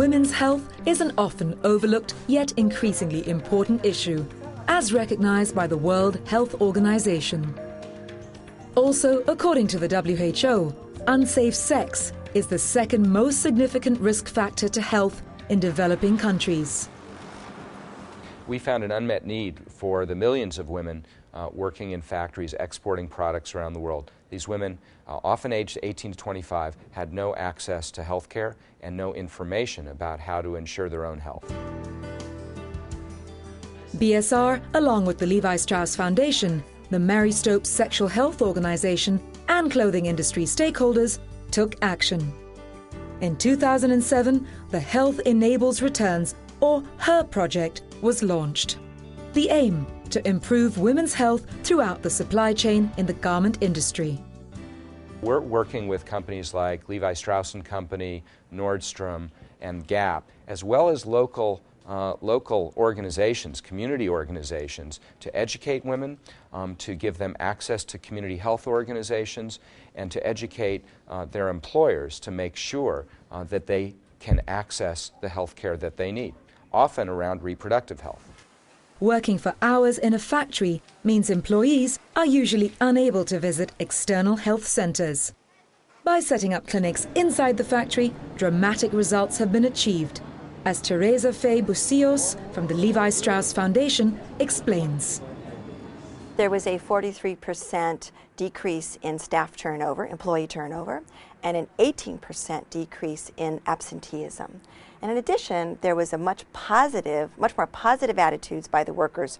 Women's health is an often overlooked yet increasingly important issue, as recognized by the World Health Organization. Also, according to the WHO, unsafe sex is the second most significant risk factor to health in developing countries. We found an unmet need for the millions of women working in factories exporting products around the world. These women, often aged 18 to 25, had no access to health care and no information about how to ensure their own health. BSR, along with the Levi Strauss Foundation, the Mary Stopes Sexual Health Organization, and clothing industry stakeholders, took action. In 2007, the Health Enables Returns, or HER project, was launched. The aim: to improve women's health throughout the supply chain in the garment industry. We're working with companies like Levi Strauss & Company, Nordstrom, and Gap, as well as local organizations, community organizations, to educate women, to give them access to community health organizations, and to educate their employers to make sure that they can access the health care that they need, often around reproductive health. Working for hours in a factory means employees are usually unable to visit external health centers. By setting up clinics inside the factory, dramatic results have been achieved, as Teresa Faye Bucios from the Levi Strauss Foundation explains. There was a 43% decrease in staff turnover, employee turnover, and an 18% decrease in absenteeism. And in addition, there was a much more positive attitudes by the workers.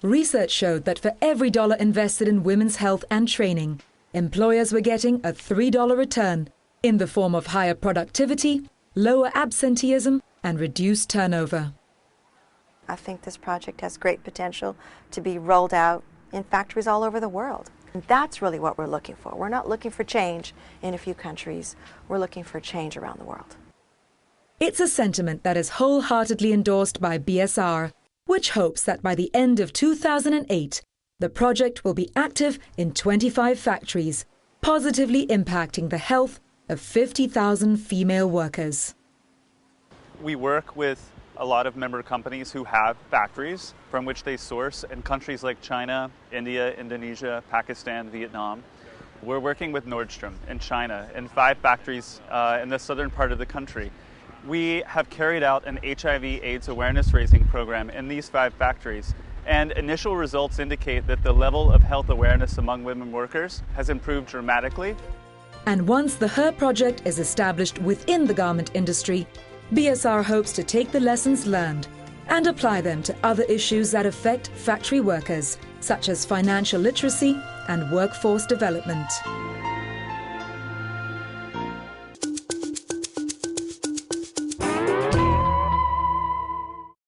Research showed that for every dollar invested in women's health and training, employers were getting a $3 return in the form of higher productivity, lower absenteeism, and reduced turnover. I think this project has great potential to be rolled out in factories all over the world. And that's really what we're looking for. We're not looking for change in a few countries. We're looking for change around the world. It's a sentiment that is wholeheartedly endorsed by BSR, which hopes that by the end of 2008, the project will be active in 25 factories, positively impacting the health of 50,000 female workers. We work with a lot of member companies who have factories from which they source in countries like China, India, Indonesia, Pakistan, Vietnam. We're working with Nordstrom in China in 5 factories in the southern part of the country. We have carried out an HIV/AIDS awareness raising program in these 5 factories, and initial results indicate that the level of health awareness among women workers has improved dramatically. And once the HER project is established within the garment industry, BSR hopes to take the lessons learned and apply them to other issues that affect factory workers, such as financial literacy and workforce development.